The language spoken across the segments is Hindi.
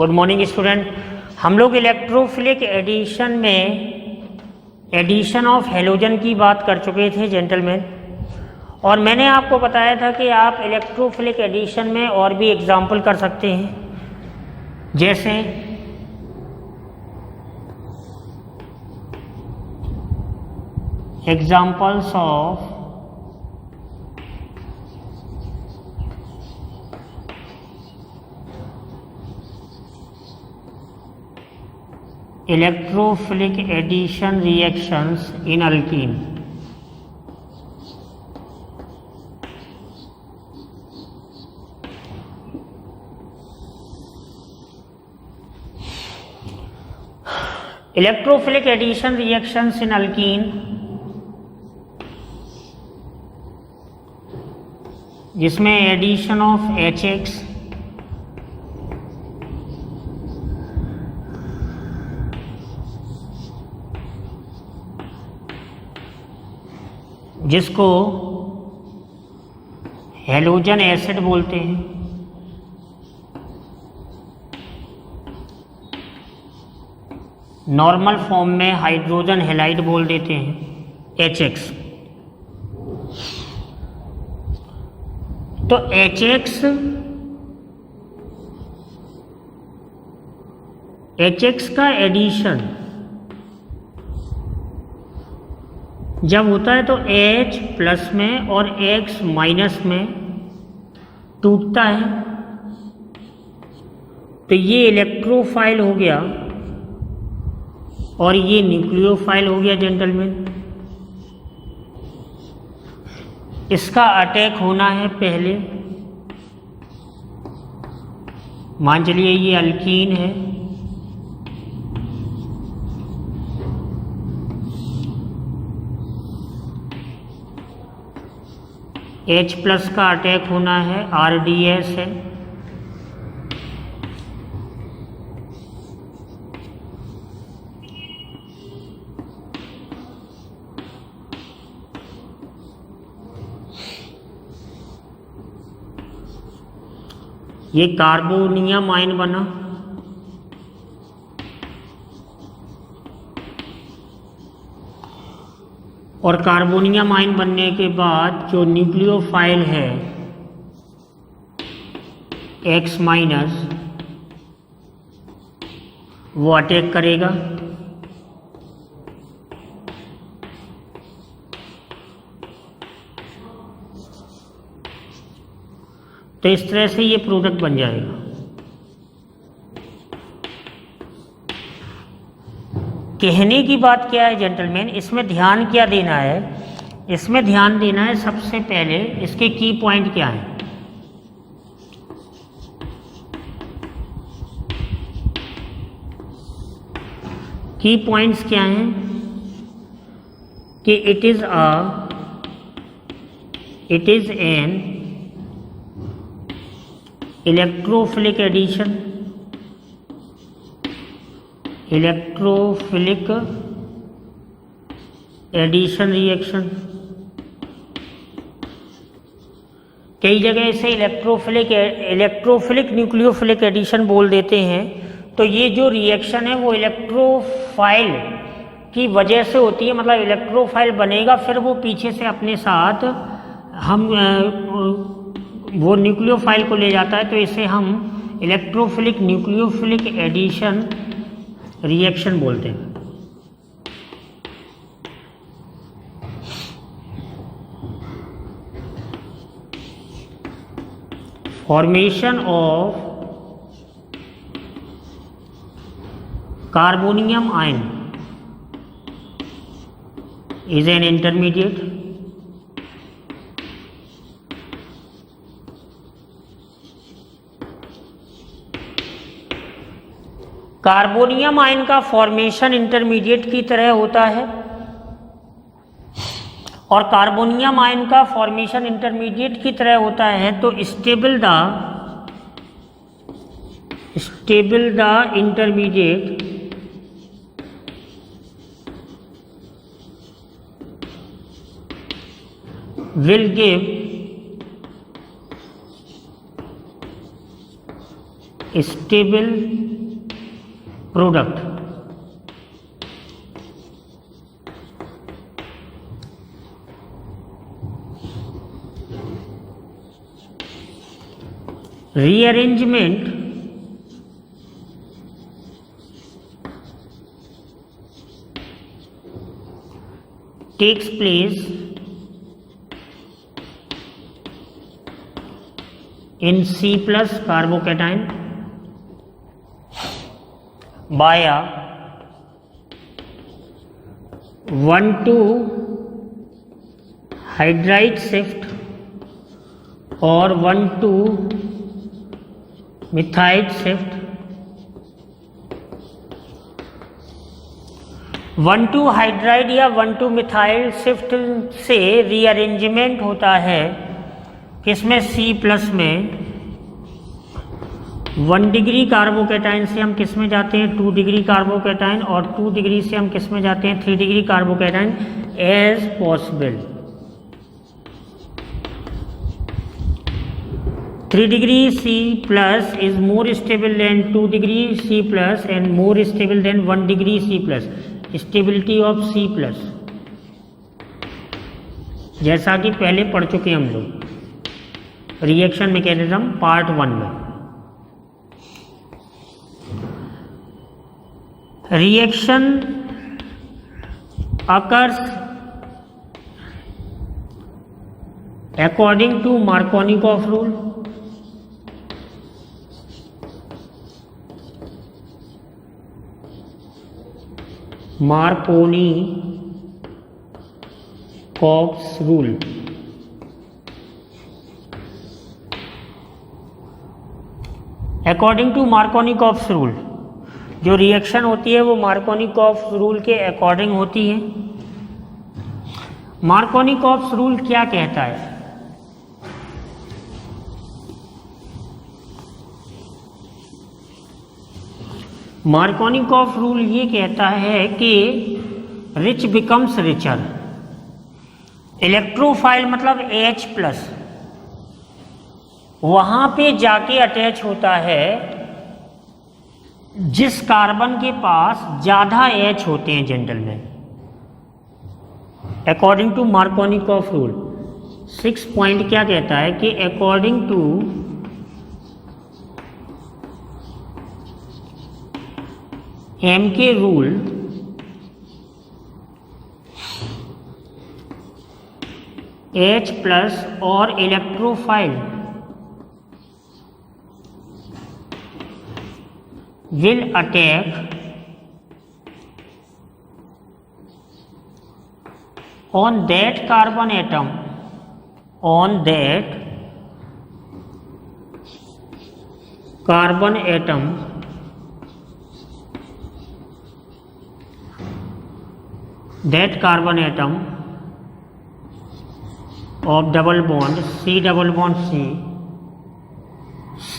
Good morning student. हम लोग इलेक्ट्रोफिलिक एडिशन में एडिशन ऑफ हैलोजन की बात कर चुके थे जेंटलमैन, और मैंने आपको बताया था कि आप इलेक्ट्रोफिलिक एडिशन में और भी एग्जाम्पल कर सकते हैं, जैसे examples of electrophilic addition reactions in alkene। electrophilic addition reactions in alkene जिसमें एडिशन ऑफ HX जिसको हैलोजन एसिड बोलते हैं, नॉर्मल फॉर्म में हाइड्रोजन हैलाइड बोल देते हैं HX। तो HX का एडिशन जब होता है तो H प्लस में और X माइनस में टूटता है, तो ये इलेक्ट्रोफाइल हो गया और ये न्यूक्लियोफाइल हो गया जेंटलमैन। इसका अटैक होना है पहले, मान चलिए ये अल्कीन है, H प्लस का अटैक होना है RDS है, ये कार्बोनियम आयन बना, और कार्बोनियम आयन बनने के बाद जो न्यूक्लियोफाइल है X माइनस वो अटैक करेगा, तो इस तरह से ये प्रोडक्ट बन जाएगा। कहने की बात क्या है जेंटलमैन, इसमें ध्यान क्या देना है? इसमें ध्यान देना है सबसे पहले इसके की पॉइंट क्या है। की पॉइंट्स क्या हैं कि it is an electrophilic addition, electrophilic addition reaction. कई जगह इसे इलेक्ट्रोफिलिक न्यूक्लियोफिलिक एडिशन बोल देते हैं। तो ये जो रिएक्शन है वो इलेक्ट्रोफाइल की वजह से होती है, मतलब इलेक्ट्रोफाइल बनेगा, फिर वो पीछे से अपने साथ हम वो न्यूक्लियोफाइल को ले जाता है, तो इसे हम इलेक्ट्रोफिलिक न्यूक्लियोफिलिक एडिशन रिएक्शन बोलते हैं। Formation of carbonium ion is an intermediate carbonium ion का फॉर्मेशन इंटरमीडिएट की तरह होता है, और कार्बोनियम आयन का फॉर्मेशन इंटरमीडिएट की तरह होता है तो stable the intermediate will give stable product. Rearrangement takes place in C plus carbocation by a 1,2 hydride shift or 1,2 methyl shift। 1,2 hydride या 1,2 मिथाइल शिफ्ट से रीअरेंजमेंट होता है किसमें, C प्लस में। 1 डिग्री कार्बोकेटाइन से हम किस में जाते हैं, 2 डिग्री कार्बोकेटाइन, और 2 डिग्री से हम किस में जाते हैं, 3 degree carbocation as possible. 3 degree C plus is more stable than 2 degree C plus and more stable than 1 degree C plus. Stability of C plus, जैसा कि पहले पढ़ चुके हैं हम लोग रिएक्शन मैकेनिज्म पार्ट 1 में। Reaction occurs according to Markovnikov rule. Markovnikov's rule. According to Markovnikov's rule, जो रिएक्शन होती है वो मार्कोनिकॉफ्स रूल के अकॉर्डिंग होती है। मार्कोनिकॉफ्स रूल क्या कहता है? मार्कोनिकॉफ रूल ये कहता है कि रिच बिकम्स रिचर। इलेक्ट्रोफाइल मतलब H प्लस वहां पे जाके अटैच होता है जिस कार्बन के पास ज्यादा H होते हैं जनरल में, according to Markovnikov rule. 6 point क्या कहता है कि अकॉर्डिंग टू M के रूल H प्लस और electrophile will attack on that carbon atom, on that carbon atom of double bond C double bond C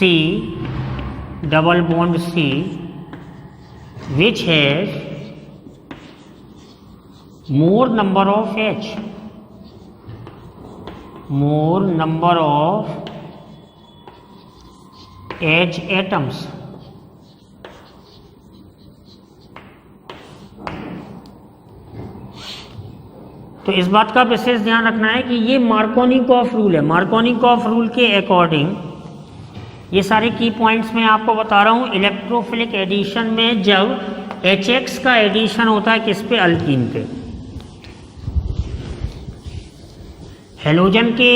double bond C which has more number of H, more number of H atoms। तो इस बात का विशेष ध्यान रखना है कि ये मार्कोनिकॉफ रूल है। मार्कोनिकॉफ रूल के अकॉर्डिंग ये सारे की पॉइंट्स मैं आपको बता रहा हूँ। इलेक्ट्रोफिलिक एडिशन में जब HX का एडिशन होता है किस पे, अल्कीन पे। हेलोजन के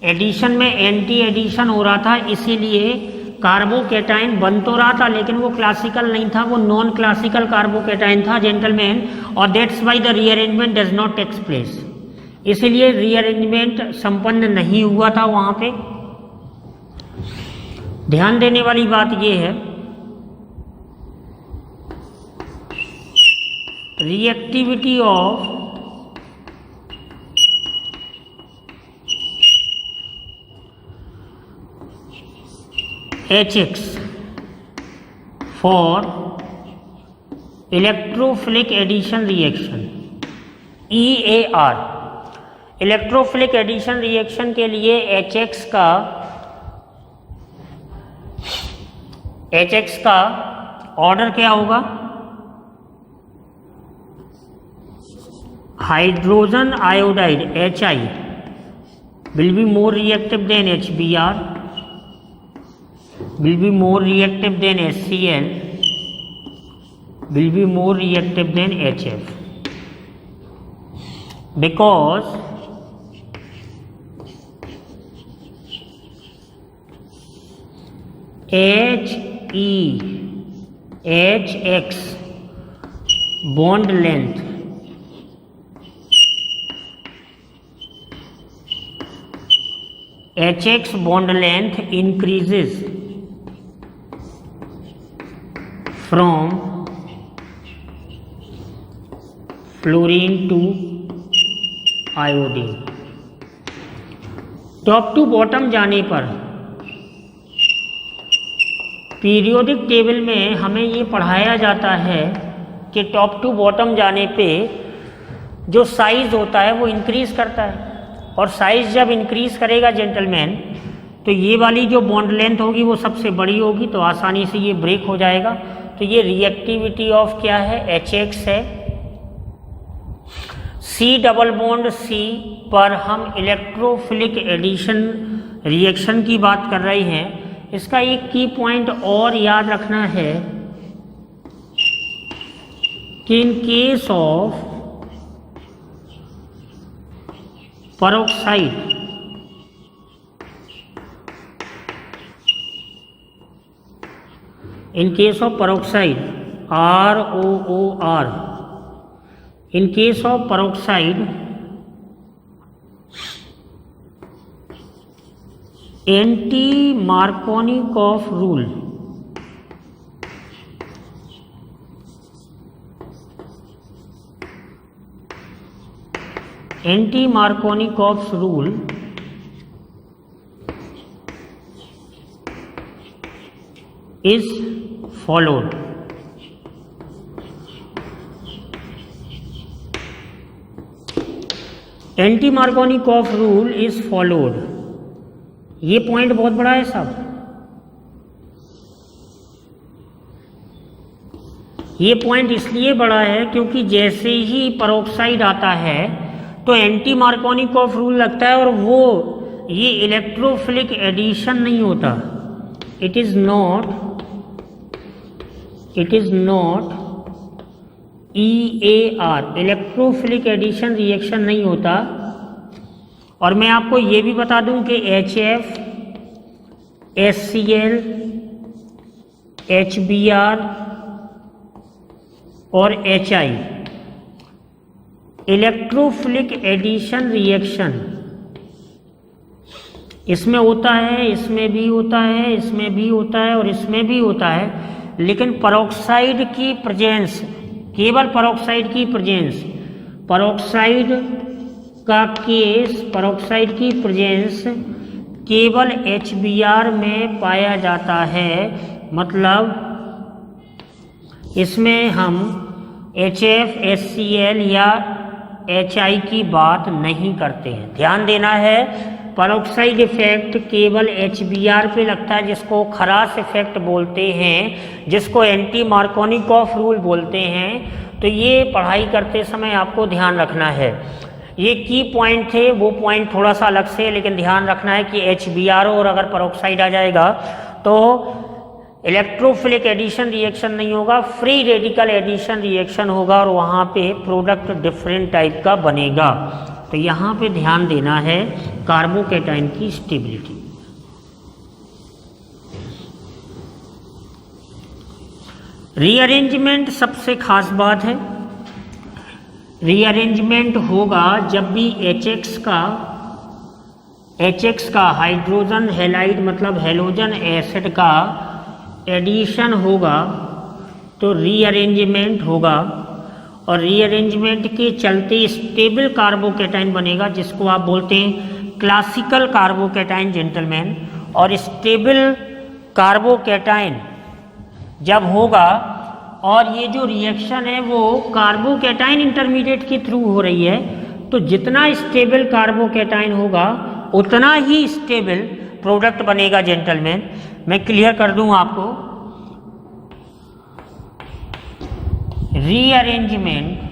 एडिशन में एंटी एडिशन हो रहा था, इसीलिए कार्बोकेटाइन बन तो रहा था लेकिन वो क्लासिकल नहीं था, वो नॉन क्लासिकल कार्बोकेटाइन था जेंटलमैन, और that's why the rearrangement does not takes place. इसलिए रीअरेंजमेंट संपन्न नहीं हुआ था वहां पे। ध्यान देने वाली बात यह है reactivity of HX for electrophilic addition reaction EAR। Electrophilic addition reaction के लिए HX का ऑर्डर क्या होगा, hydrogen iodide HI will be more reactive than HBr, will be more reactive than HCl, will be more reactive than HF, because HX bond length HX bond length increases from fluorine to iodine. Top to bottom जाने पर पीरियोडिक टेबल में हमें ये पढ़ाया जाता है कि टॉप टू बॉटम जाने पे जो साइज़ होता है वो इंक्रीज़ करता है, और साइज़ जब इंक्रीज़ करेगा जेंटलमैन तो ये वाली जो बॉन्ड लेंथ होगी वो सबसे बड़ी होगी, तो आसानी से ये ब्रेक हो जाएगा। तो ये रिएक्टिविटी ऑफ क्या है, HX है। C डबल बॉन्ड C पर हम इलेक्ट्रोफिलिक एडिशन रिएक्शन की बात कर रहे हैं। इसका एक की पॉइंट और याद रखना है कि in case of peroxide in case of peroxide ROOR, in case of peroxide anti-Markovnikov rule anti-Markovnikov's rule is followed. Anti-Markovnikov rule is followed. ये पॉइंट बहुत बड़ा है साहब। ये पॉइंट इसलिए बड़ा है क्योंकि जैसे ही पेरोक्साइड आता है तो एंटी मार्कोनिकॉफ रूल लगता है, और वो ये इलेक्ट्रोफिलिक एडिशन नहीं होता। It is not EAR, electrophilic addition reaction नहीं होता। और मैं आपको ये भी बता दूं कि HF, HCl, HBr और HI इलेक्ट्रोफिलिक एडिशन रिएक्शन इसमें होता है, इसमें भी होता है, इसमें भी होता है और इसमें भी होता है। लेकिन पेरोक्साइड की प्रेजेंस, केवल पेरोक्साइड की प्रेजेंस, पेरोक्साइड का केस, पेरोक्साइड की प्रेजेंस केवल HBr में पाया जाता है। मतलब इसमें हम HF, HCl या HI की बात नहीं करते हैं। ध्यान देना है, पेरोक्साइड इफेक्ट केवल HBr पे लगता है, जिसको खरास इफेक्ट बोलते हैं, जिसको एंटी मार्कोनिकॉफ रूल बोलते हैं। तो ये पढ़ाई करते समय आपको ध्यान रखना है। ये की पॉइंट थे, वो पॉइंट थोड़ा सा अलग से, लेकिन ध्यान रखना है कि HBr और अगर पेरोक्साइड आ जाएगा तो इलेक्ट्रोफिलिक एडिशन रिएक्शन नहीं होगा, फ्री रेडिकल एडिशन रिएक्शन होगा, और वहाँ पे प्रोडक्ट डिफरेंट टाइप का बनेगा। तो यहाँ पे ध्यान देना है कार्बोकैटायन की स्टेबिलिटी। रीअरेंजमेंट सबसे खास बात है। रीअरेंजमेंट होगा जब भी HX का हाइड्रोजन हैलाइड मतलब हैलोजन एसिड का एडिशन होगा तो रीअरेंजमेंट होगा, और रीअरेंजमेंट के चलते स्टेबल कार्बोकैटायन बनेगा, जिसको आप बोलते हैं क्लासिकल कार्बोकैटायन जेंटलमैन। और स्टेबल कार्बोकैटायन जब होगा, और ये जो रिएक्शन है वो कार्बोकैटायन इंटरमीडिएट के थ्रू हो रही है, तो जितना स्टेबल कार्बोकैटायन होगा उतना ही स्टेबल प्रोडक्ट बनेगा जेंटलमैन। मैं क्लियर कर दूं आपको, रीअरेंजमेंट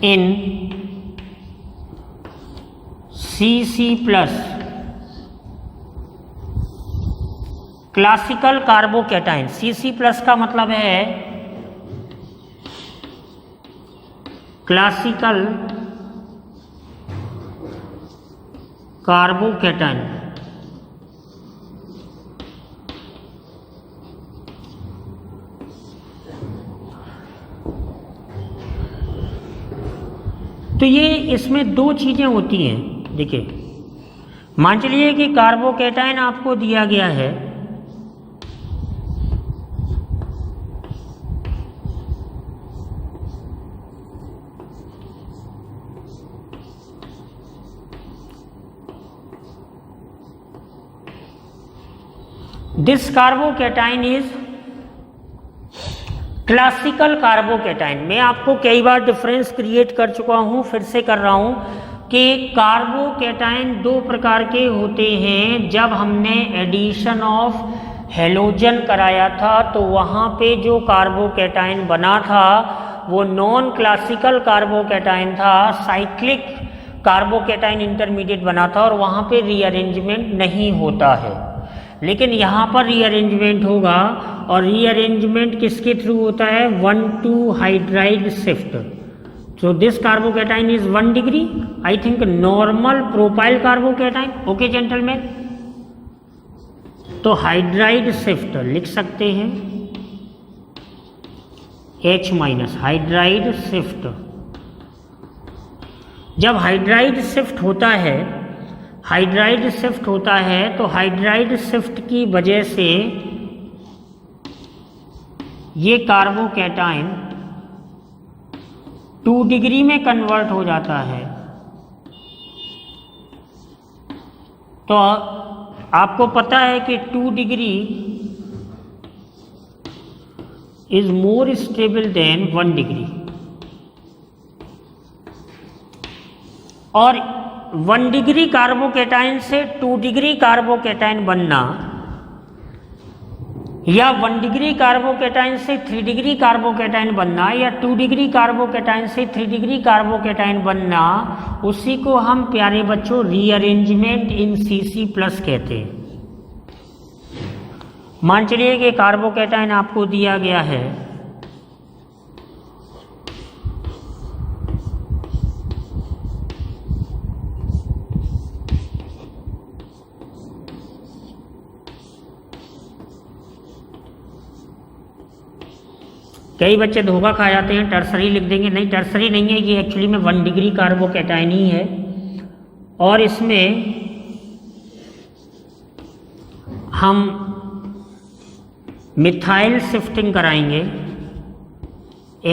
इन CC+ क्लासिकल कार्बोकैटाइन। CC+ का मतलब है क्लासिकल कार्बोकैटाइन। तो ये इसमें दो चीजें होती हैं। देखिए, मान चलिए कि कार्बोकैटाइन आपको दिया गया है, this carbocation is classical carbocation. मैं आपको कई बार डिफरेंस क्रिएट कर चुका हूं, फिर से कर रहा हूं कि कार्बोकैटाइन दो प्रकार के होते हैं। जब हमने एडिशन ऑफ हेलोजन कराया था तो वहाँ पे जो कार्बोकैटाइन बना था वो नॉन क्लासिकल कार्बोकैटाइन था, साइक्लिक कार्बोकैटाइन इंटरमीडिएट बना था और वहाँ पे रीअरेंजमेंट नहीं होता है। लेकिन यहाँ पर रीअरेंजमेंट होगा, और रीअरेंजमेंट किसके थ्रू होता है? 1,2 hydride shift. So this carbocation is 1 degree. I think normal propyl carbocation. Okay gentlemen. तो हाइड्राइड शिफ्ट लिख सकते हैं H- हाइड्राइड शिफ्ट। जब हाइड्राइड शिफ्ट होता है, तो हाइड्राइड शिफ्ट की वजह से ये कार्बोकैटाइन 2 डिग्री में कन्वर्ट हो जाता है। तो आपको पता है कि 2 degree is more stable than 1 degree, और 1 डिग्री कार्बोकैटाइन से 2 डिग्री कार्बोकैटाइन बनना, या 1 डिग्री कार्बोकैटाइन से 3 डिग्री कार्बोकैटाइन बनना, या 2 डिग्री कार्बोकैटाइन से 3 डिग्री कार्बोकैटाइन बनना, उसी को हम प्यारे बच्चों रीअरेंजमेंट इन CC+ कहते हैं। मान चलिए कि कार्बोकैटाइन आपको दिया गया है, कई बच्चे धोखा खा जाते हैं, टर्सरी लिख देंगे। नहीं, टर्सरी नहीं है, ये एक्चुअली में 1 डिग्री कार्बोकैटाइन ही है, और इसमें हम मिथाइल शिफ्टिंग कराएंगे,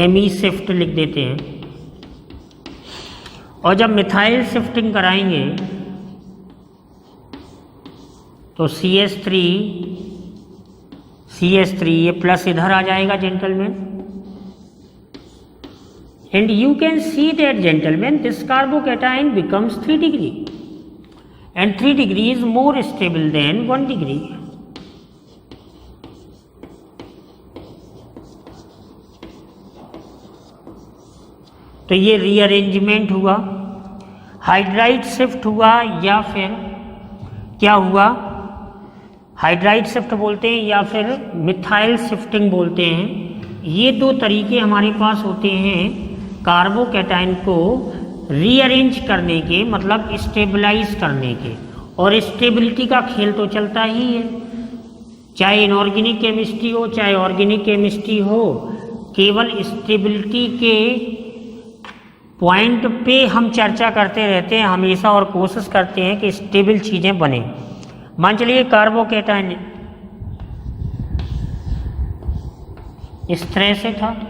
Me शिफ्ट लिख देते हैं। और जब मिथाइल शिफ्टिंग कराएंगे तो CH3 ये प्लस इधर आ जाएगा gentleman. And you can see that gentlemen, this carbocation becomes 3 degree, and 3 degree is more stable than 1 degree. तो ये रीअरेंजमेंट हुआ, हाइड्राइड शिफ्ट हुआ, या फिर क्या हुआ? हाइड्राइड शिफ्ट बोलते हैं या फिर मिथाइल शिफ्टिंग बोलते हैं। ये दो तरीके हमारे पास होते हैं कार्बोकैटाइन को रीअरेंज करने के, मतलब स्टेबलाइज करने के। और स्टेबिलिटी का खेल तो चलता ही है, चाहे इनऑर्गेनिक केमिस्ट्री हो चाहे ऑर्गेनिक केमिस्ट्री हो, केवल स्टेबिलिटी के पॉइंट पे हम चर्चा करते रहते हैं हमेशा, और कोशिश करते हैं कि स्टेबल चीज़ें बने। मान चलिए कार्बोकैटाइन इस तरह से था,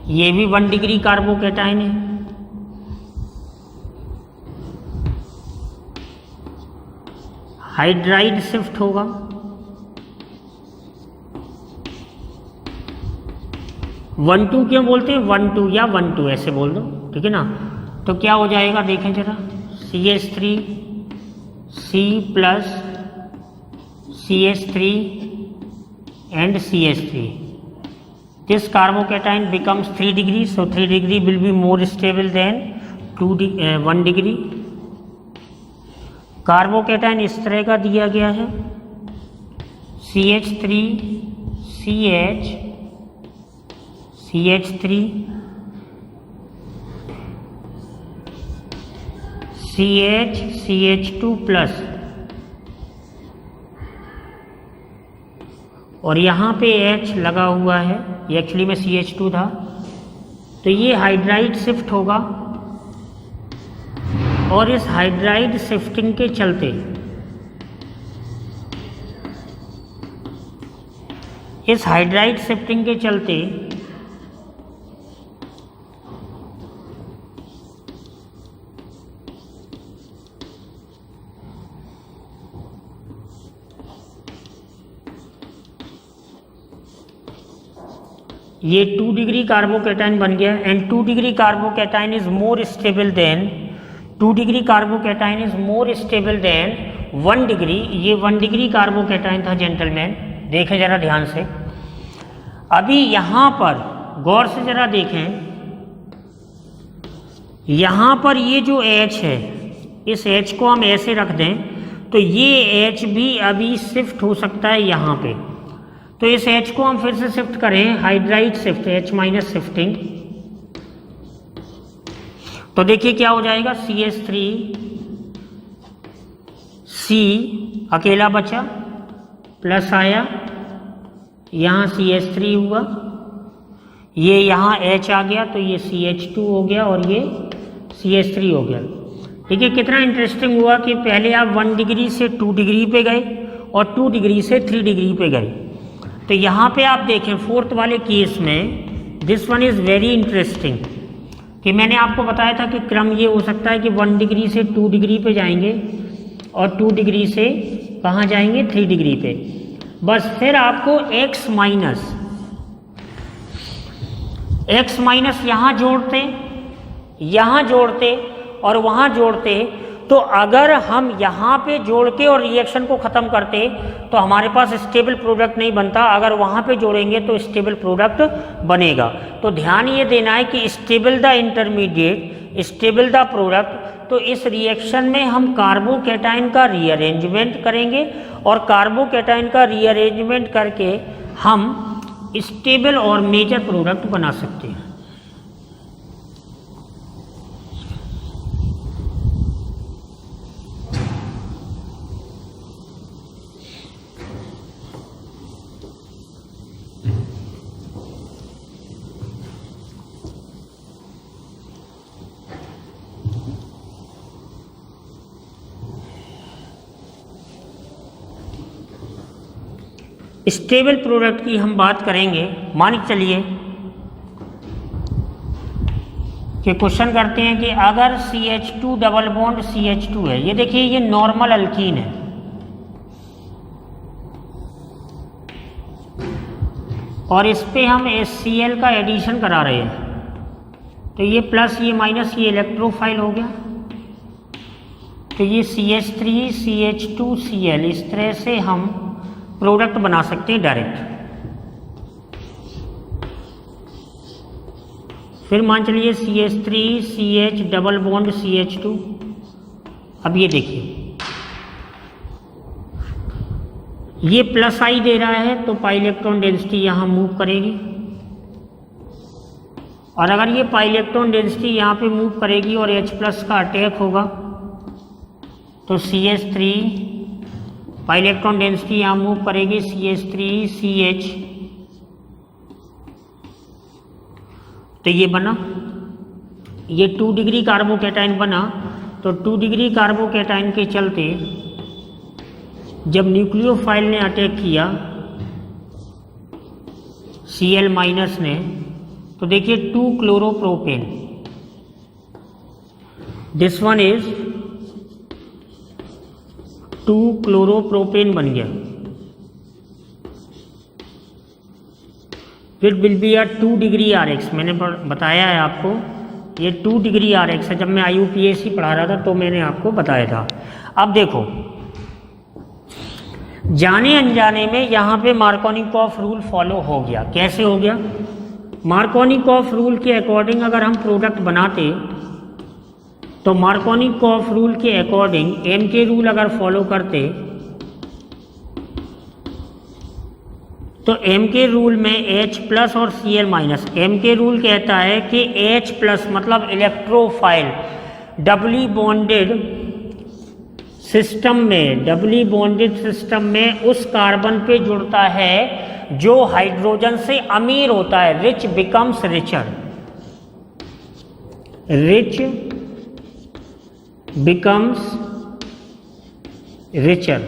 ये भी 1 डिग्री कार्बोकैटाइन है, हाइड्राइड शिफ्ट होगा, 1,2 क्यों बोलते हैं, 1,2 या 1,2 ऐसे बोल दो, ठीक है ना। तो क्या हो जाएगा देखें जरा, CH3 C plus CH3 and CH3. This carbocation becomes 3 degree, so 3 degree will be more stable than 1 degree. Carbocation इस तरह का दिया गया है, CH3 CH CH3 CH CH2 plus, और यहाँ पे H लगा हुआ है, ये एक्चुअली में CH2 था, तो ये हाइड्राइड शिफ्ट होगा, और इस हाइड्राइड शिफ्टिंग के चलते ये 2 डिग्री कार्बोकेटाइन बन गया, and 2 degree carbocation is more stable than 2 degree carbocation is more stable than 1 degree. ये 1 डिग्री कार्बोकेटाइन था जेंटलमैन, देखें जरा ध्यान से। अभी यहाँ पर गौर से जरा देखें, यहाँ पर ये जो H है, इस H को हम ऐसे रख दें तो ये H भी अभी शिफ्ट हो सकता है यहाँ पे, तो इस H को हम फिर से शिफ्ट करें, hydride shift, H minus shifting, तो देखिए क्या हो जाएगा, CH3 C अकेला बचा, प्लस आया, यहाँ CH3 हुआ, ये यहाँ H आ गया, तो ये CH2 हो गया और ये CH3 हो गया। देखिए कितना इंटरेस्टिंग हुआ कि पहले आप 1 डिग्री से 2 डिग्री पे गए और 2 डिग्री से 3 डिग्री पे गए। तो यहाँ पे आप देखें फोर्थ वाले केस में, this one is very interesting, कि मैंने आपको बताया था कि क्रम ये हो सकता है कि 1 डिग्री से 2 डिग्री पे जाएंगे और 2 डिग्री से कहाँ जाएंगे, 3 डिग्री पे। बस फिर आपको x माइनस यहाँ जोड़ते और वहाँ जोड़ते, तो अगर हम यहाँ पे जोड़ के और रिएक्शन को ख़त्म करते तो हमारे पास स्टेबल प्रोडक्ट नहीं बनता, अगर वहाँ पे जोड़ेंगे तो स्टेबल प्रोडक्ट बनेगा। तो ध्यान ये देना है कि stable the intermediate, stable the product. तो इस रिएक्शन में हम कार्बोकेटाइन का रीअरेंजमेंट करेंगे और कार्बोकेटाइन का रीअरेंजमेंट करके हम स्टेबल और मेजर प्रोडक्ट बना सकते हैं। स्टेबल प्रोडक्ट की हम बात करेंगे। मान के चलिए कि क्वेश्चन करते हैं कि अगर CH2 डबल बॉन्ड CH2 है, ये देखिए ये नॉर्मल अल्कीन है, और इस पे हम HCl का एडिशन करा रहे हैं, तो ये प्लस ये माइनस ये इलेक्ट्रोफाइल हो गया, तो ये CH3 CH2 Cl, इस तरह से हम प्रोडक्ट बना सकते हैं डायरेक्ट। फिर मान चलिए CH3 CH double bond CH2। अब ये देखिए ये प्लस आई दे रहा है, तो पाई इलेक्ट्रॉन डेंसिटी यहाँ मूव करेगी, और अगर ये पाई इलेक्ट्रॉन डेंसिटी यहाँ पे मूव करेगी और H प्लस का अटैक होगा, तो CH3 पाई इलेक्ट्रॉन डेंसिटी यहाँ मूव करेगी, CH3 CH, तो ये बना, ये 2 डिग्री कार्बोकेटाइन बना। तो 2 डिग्री कार्बोकेटाइन के चलते जब न्यूक्लियोफाइल ने अटैक किया Cl माइनस ने, तो देखिए 2 chloropropane, this one is 2 chloropropane बन गया। It will be a 2 degree RX। मैंने बताया है आपको, ये 2 डिग्री RX है। जब मैं IUPAC पढ़ा रहा था तो मैंने आपको बताया था। अब देखो, जाने अनजाने में यहाँ पे मार्कोनिकॉफ रूल फॉलो हो गया। कैसे हो गया? मार्कोनिकॉफ रूल के अकॉर्डिंग अगर हम प्रोडक्ट बनाते तो मार्कोनिकॉफ रूल के अकॉर्डिंग एम के रूल अगर फॉलो करते तो एम के रूल में H प्लस और Cl माइनस। एम के रूल कहता है कि H प्लस मतलब इलेक्ट्रोफाइल डबली बॉन्डेड सिस्टम में उस कार्बन पे जुड़ता है जो हाइड्रोजन से अमीर होता है। Rich becomes richer, rich becomes richer.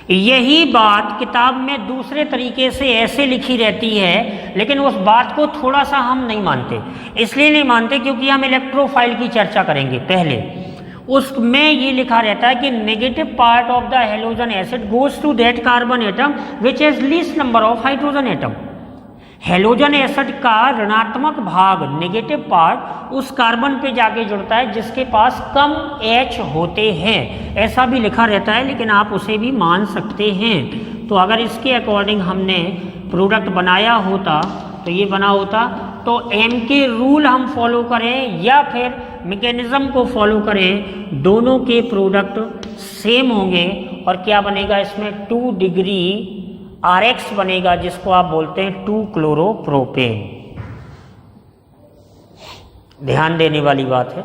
यही बात किताब में दूसरे तरीके से ऐसे लिखी रहती है, लेकिन उस बात को थोड़ा सा हम नहीं मानते। इसलिए नहीं मानते क्योंकि हम इलेक्ट्रोफाइल की चर्चा करेंगे पहले। उसमें ये लिखा रहता है कि negative part of the halogen acid goes to that carbon atom which has least number of hydrogen atom. Halogen acid का ऋणात्मक भाग, नेगेटिव पार्ट, उस कार्बन पे जाके जुड़ता है जिसके पास कम H होते हैं। ऐसा भी लिखा रहता है, लेकिन आप उसे भी मान सकते हैं। तो अगर इसके अकॉर्डिंग हमने प्रोडक्ट बनाया होता तो ये बना होता। तो एम के रूल हम फॉलो करें या फिर मैकेनिज्म को फॉलो करें, दोनों के प्रोडक्ट सेम होंगे। और क्या बनेगा इसमें? 2 डिग्री RX बनेगा, जिसको आप बोलते हैं 2 क्लोरोप्रोपेन। ध्यान देने वाली बात है।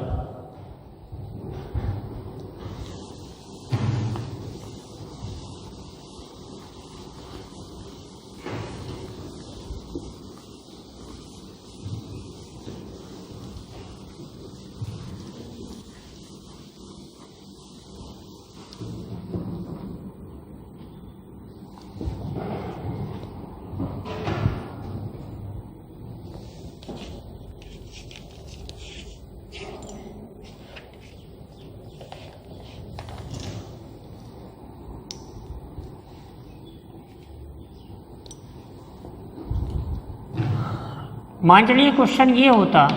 मान चलिए क्वेश्चन ये होता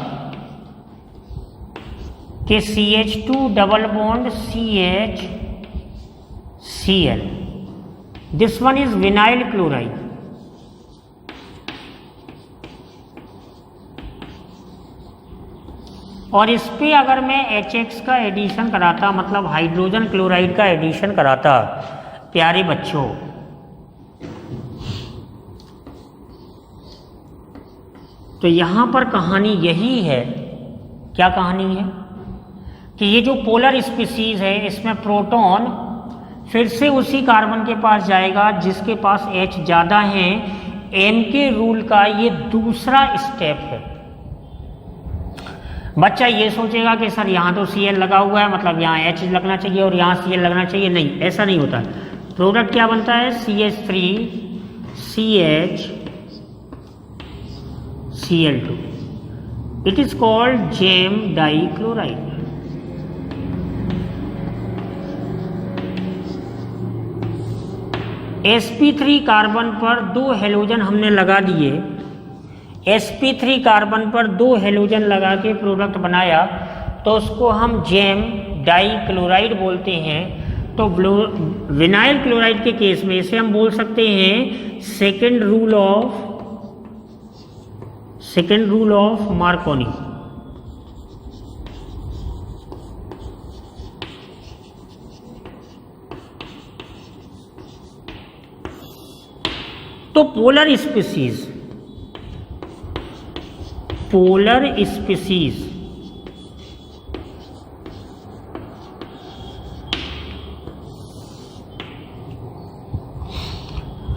कि CH2 double bond CHCl, this one is vinyl chloride. और इस पे अगर मैं HX का एडिशन कराता, मतलब हाइड्रोजन क्लोराइड का एडिशन कराता, प्यारे बच्चों, तो यहां पर कहानी यही है। क्या कहानी है? कि ये जो पोलर स्पीसीज है इसमें प्रोटॉन फिर से उसी कार्बन के पास जाएगा जिसके पास H ज़्यादा है। एम के रूल का ये दूसरा स्टेप है। बच्चा ये सोचेगा कि सर यहाँ तो Cl लगा हुआ है, मतलब यहाँ H लगना चाहिए और यहाँ Cl लगना चाहिए। नहीं, ऐसा नहीं होता। प्रोडक्ट क्या बनता है? CH3CHCl2। It is called gem dichloride. sp3 carbon पर 2 हेलोजन हमने लगा दिए। sp3 कार्बन पर 2 हेलोजन लगा के प्रोडक्ट बनाया, तो उसको हम जेम डाइक्लोराइड बोलते हैं। तो विनाइल क्लोराइड के केस में इसे हम बोल सकते हैं सेकेंड रूल ऑफ मार्कोनी। तो पोलर स्पीसीज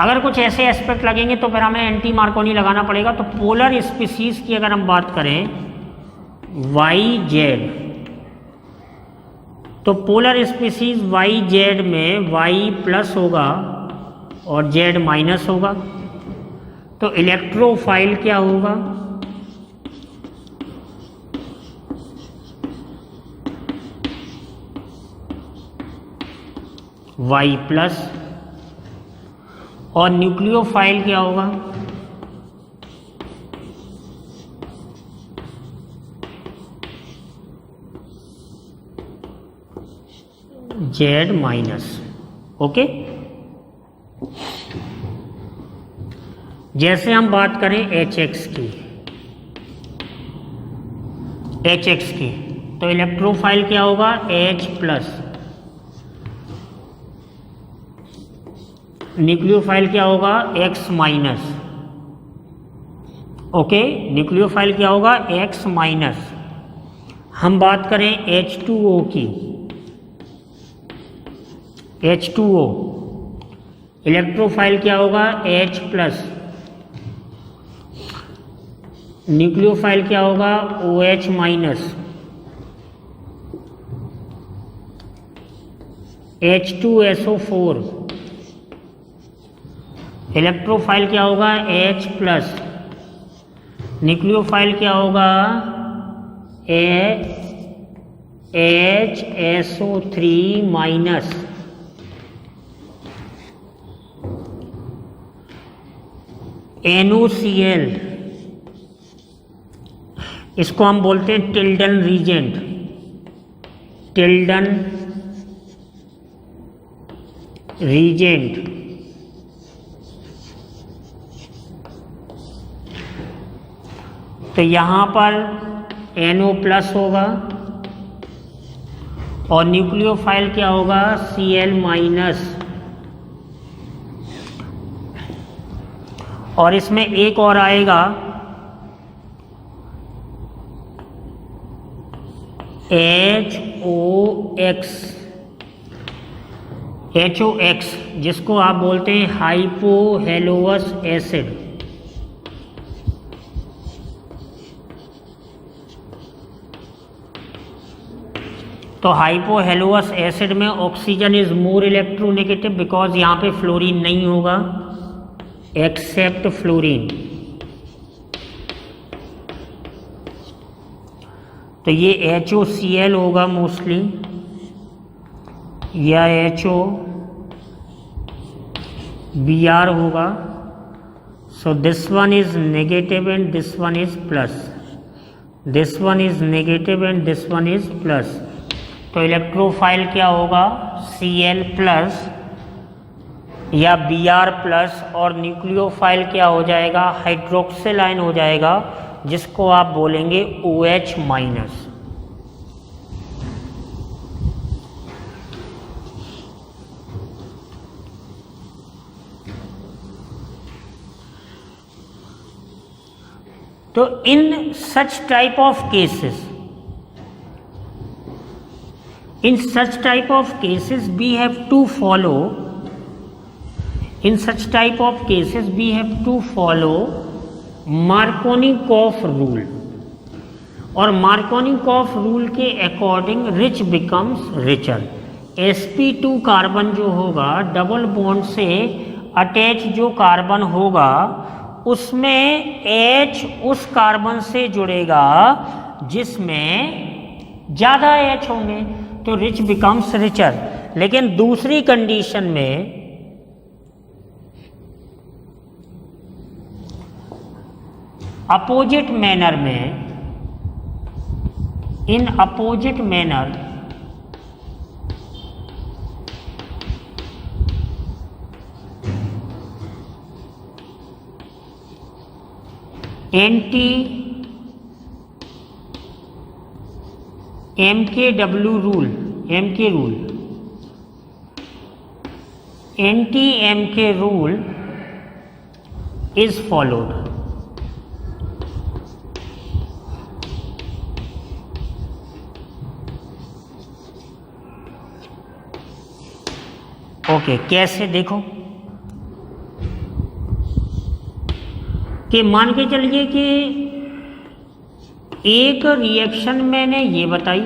अगर कुछ ऐसे एस्पेक्ट लगेंगे तो फिर हमें एंटी मार्कोनी लगाना पड़ेगा। तो पोलर स्पीसीज की अगर हम बात करें YZ, तो पोलर स्पीसीज YZ में Y प्लस होगा और Z माइनस होगा। तो इलेक्ट्रोफाइल क्या होगा? Y plus. और न्यूक्लियोफाइल क्या होगा? Z-। ओके, जैसे हम बात करें HX की, तो इलेक्ट्रोफाइल क्या होगा? H+। न्यूक्लियोफाइल क्या होगा? X-। ओके, न्यूक्लियोफाइल क्या होगा? X-। हम बात करें H2O की, H2O इलेक्ट्रोफाइल क्या होगा? H+। न्यूक्लियोफाइल क्या होगा? OH-। H2SO4 इलेक्ट्रोफाइल क्या होगा? H+। न्यूक्लियोफाइल क्या होगा? HSO3-। NOCl इसको हम बोलते हैं टिल्डन रीजेंट, तो यहाँ पर NO+ होगा और न्यूक्लियोफाइल क्या होगा? Cl-। और इसमें एक और आएगा HOX, जिसको आप बोलते हैं हाइपोहेलोअस एसिड। तो हाइपोहेलोअस एसिड में oxygen is more electronegative because यहाँ पे फ्लोरीन नहीं होगा एक्सेप्ट फ्लोरीन। तो ये HOCl होगा मोस्टली, या HOBr होगा। So this one is negative and this one is plus, this one is negative and this one is plus. तो इलेक्ट्रोफाइल क्या होगा? Cl+ या Br+, और न्यूक्लियोफाइल क्या हो जाएगा? हाइड्रोक्सिल आयन हो जाएगा, जिसको आप बोलेंगे OH-। तो in such type of cases we have to follow Markovnikov rule, और Markovnikov rule के according rich becomes richer. sp2 carbon जो होगा डबल बॉन्ड से अटैच जो कार्बन होगा उसमें H उस कार्बन से जुड़ेगा जिसमें ज़्यादा H होंगे, तो रिच बिकम्स रिचर। लेकिन दूसरी कंडीशन में अपोजिट मैनर में, in opposite manner MKW rule, anti-MK rule is followed। Okay, कैसे देखो कि मान के चलिए कि एक रिएक्शन मैंने ये बताई,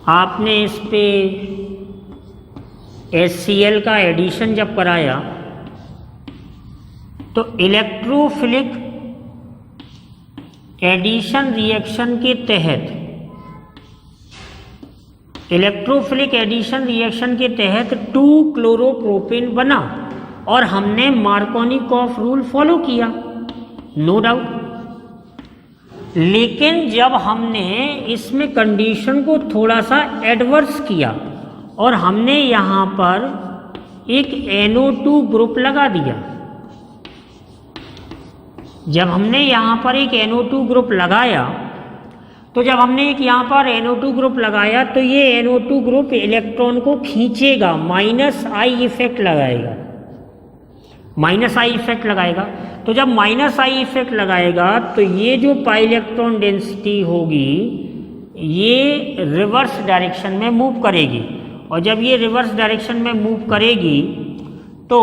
आपने इस पे HCl का एडिशन जब कराया तो इलेक्ट्रोफिलिक एडिशन रिएक्शन के तहत इलेक्ट्रोफिलिक एडिशन रिएक्शन के तहत 2 क्लोरोप्रोपेन बना और हमने मार्कोनिकॉफ रूल फॉलो किया, नो डाउट। लेकिन जब हमने इसमें कंडीशन को थोड़ा सा एडवर्स किया और हमने यहाँ पर एक NO2 ग्रुप लगा दिया, जब हमने यहाँ पर एक NO2 ग्रुप लगाया, तो जब हमने एक यहाँ पर NO2 ग्रुप लगाया तो ये NO2 ग्रुप इलेक्ट्रॉन को खींचेगा, -I इफेक्ट लगाएगा, -I इफेक्ट लगाएगा। तो जब -I इफेक्ट लगाएगा तो ये जो पाई इलेक्ट्रॉन डेंसिटी होगी ये रिवर्स डायरेक्शन में मूव करेगी, और जब ये रिवर्स डायरेक्शन में मूव करेगी तो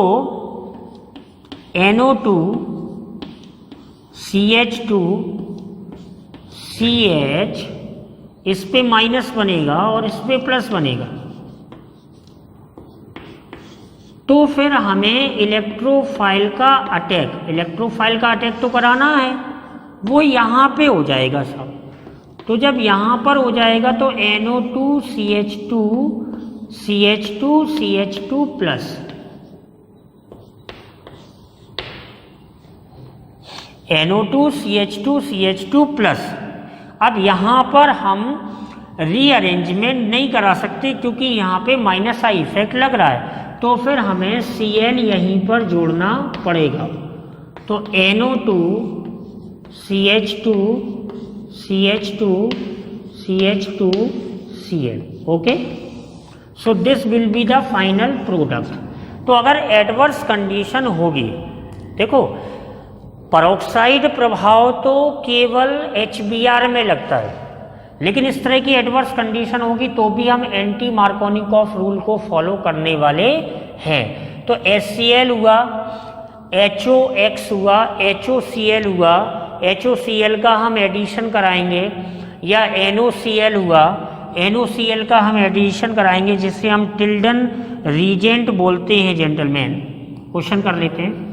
NO2 CH2 CH इस पे माइनस बनेगा और इस पे प्लस बनेगा। तो फिर हमें इलेक्ट्रोफाइल का अटैक तो कराना है, वो यहाँ पे हो जाएगा सब। तो जब यहाँ पर हो जाएगा तो NO2 CH2 CH2 CH2 plus, NO2 CH2 CH2 plus. अब यहाँ पर हम रीअरेंजमेंट नहीं करा सकते क्योंकि यहाँ पे -I इफेक्ट लग रहा है, तो फिर हमें Cl यहीं पर जोड़ना पड़ेगा। तो NO2 CH2 CH2 CH2 Cl, okay. So this will be the final product. तो अगर एडवर्स कंडीशन होगी, देखो परोक्साइड प्रभाव तो केवल HBr में लगता है, लेकिन इस तरह की एडवर्स कंडीशन होगी तो भी हम एंटी मार्कोनिकॉफ रूल को फॉलो करने वाले हैं। तो HCl हुआ, HOX हुआ, HOCl हुआ, HOCl का हम एडिशन कराएंगे, या NOCl हुआ, NOCl का हम एडिशन कराएंगे जिसे हम टिल्डन रीजेंट बोलते हैं। जेंटलमैन क्वेश्चन कर लेते हैं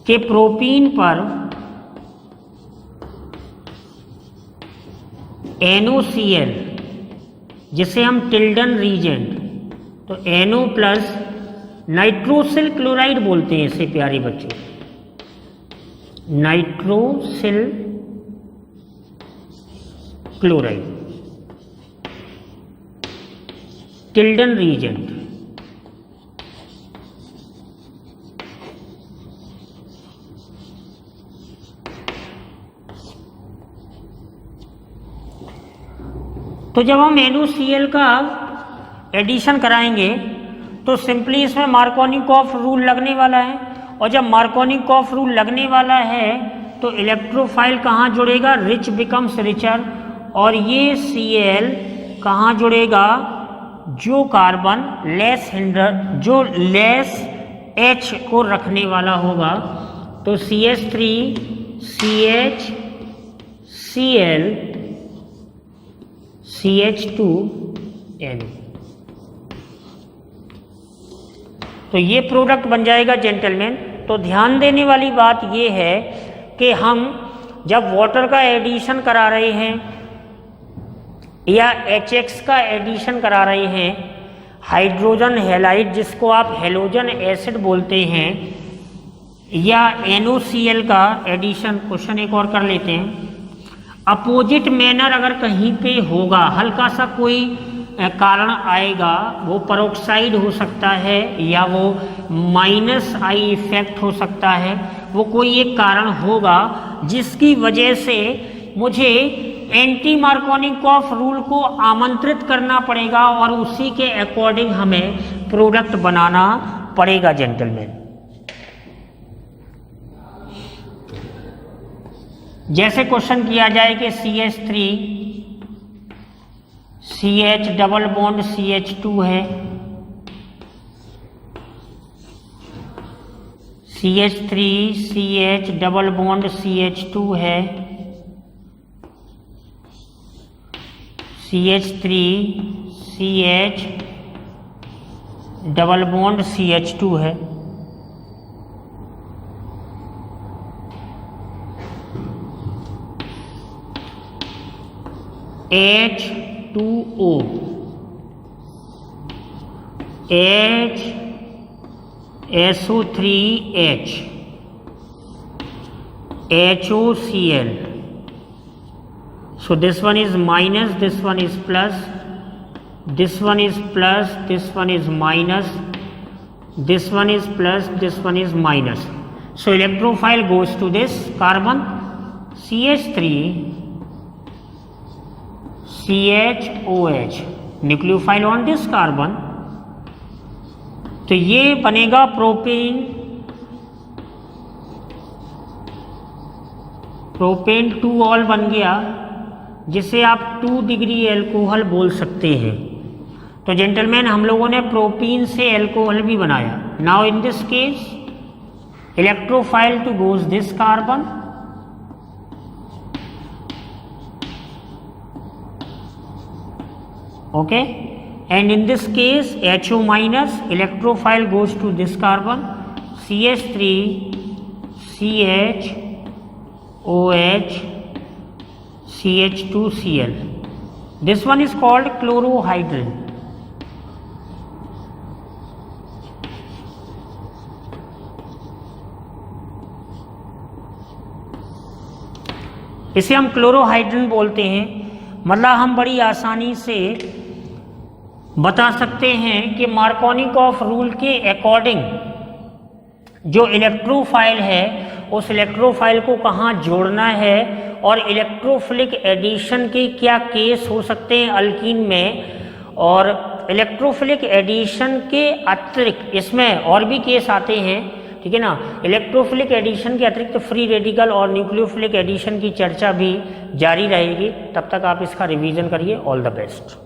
कि प्रोपीन पर NOCl जिसे हम टिल्डन रीजेंट, तो NO प्लस नाइट्रोसिल क्लोराइड बोलते हैं इसे प्यारे बच्चों, नाइट्रोसिल क्लोराइड टिल्डन रीजेंट। तो जब हम NOCl का एडिशन कराएंगे तो सिंपली इसमें मार्कोनिकॉफ रूल लगने वाला है, और जब मार्कोनिकॉफ रूल लगने वाला है तो इलेक्ट्रोफाइल कहाँ जुड़ेगा, रिच बिकम्स रिचर, और ये Cl कहाँ जुड़ेगा, जो कार्बन जो लेस H को रखने वाला होगा। तो CH3 CH Cl CH2 N, तो ये प्रोडक्ट बन जाएगा जेंटलमैन। तो ध्यान देने वाली बात ये है कि हम जब वाटर का एडिशन करा रहे हैं या HX का एडिशन करा रहे हैं, हाइड्रोजन हैलाइड जिसको आप हेलोजन एसिड बोलते हैं, या NOCl का एडिशन, क्वेश्चन एक और कर लेते हैं। अपोजिट मैनर अगर कहीं पे होगा, हल्का सा कोई कारण आएगा, वो परोक्साइड हो सकता है या वो -I इफेक्ट हो सकता है, वो कोई एक कारण होगा जिसकी वजह से मुझे एंटी मार्कोनिकॉफ रूल को आमंत्रित करना पड़ेगा और उसी के अकॉर्डिंग हमें प्रोडक्ट बनाना पड़ेगा जेंटलमैन। जैसे क्वेश्चन किया जाए कि CH3 CH double bond CH2 है, CH3 CH double bond CH2 है, CH3 CH double bond CH2 है। H2O, SO3H, HOCl. So this one is minus, this one is plus, this one is plus, this one is minus, this one is plus, this one is minus. So electrophile goes to this carbon, CH3 CHOH, nucleophile on this carbon. तो ये बनेगा प्रोपेन, प्रोपेन 2 ऑल बन गया, जिसे आप 2 डिग्री एल्कोहल बोल सकते हैं। तो जेंटलमैन हम लोगों ने प्रोपीन से एल्कोहल भी बनाया। Now in this case electrophile to goes this carbon, okay, and in this case HO minus electrophile goes to this carbon, CH3 CHOH CH2Cl. This one is called chlorohydrin. इसे हम क्लोरोहाइड्रिन बोलते हैं। मतलब हम बड़ी आसानी से बता सकते हैं कि मार्कोनिकॉफ रूल के अकॉर्डिंग जो इलेक्ट्रोफाइल है उस इलेक्ट्रोफाइल को कहाँ जोड़ना है और इलेक्ट्रोफिलिक एडिशन के क्या केस हो सकते हैं अल्कीन में, और इलेक्ट्रोफिलिक एडिशन के अतिरिक्त इसमें और भी केस आते हैं, ठीक है ना। इलेक्ट्रोफिलिक एडिशन के अतिरिक्त फ्री रेडिकल और न्यूक्लियोफिलिक एडिशन की चर्चा भी जारी रहेगी। तब तक आप इसका रिवीजन करिए। All the best.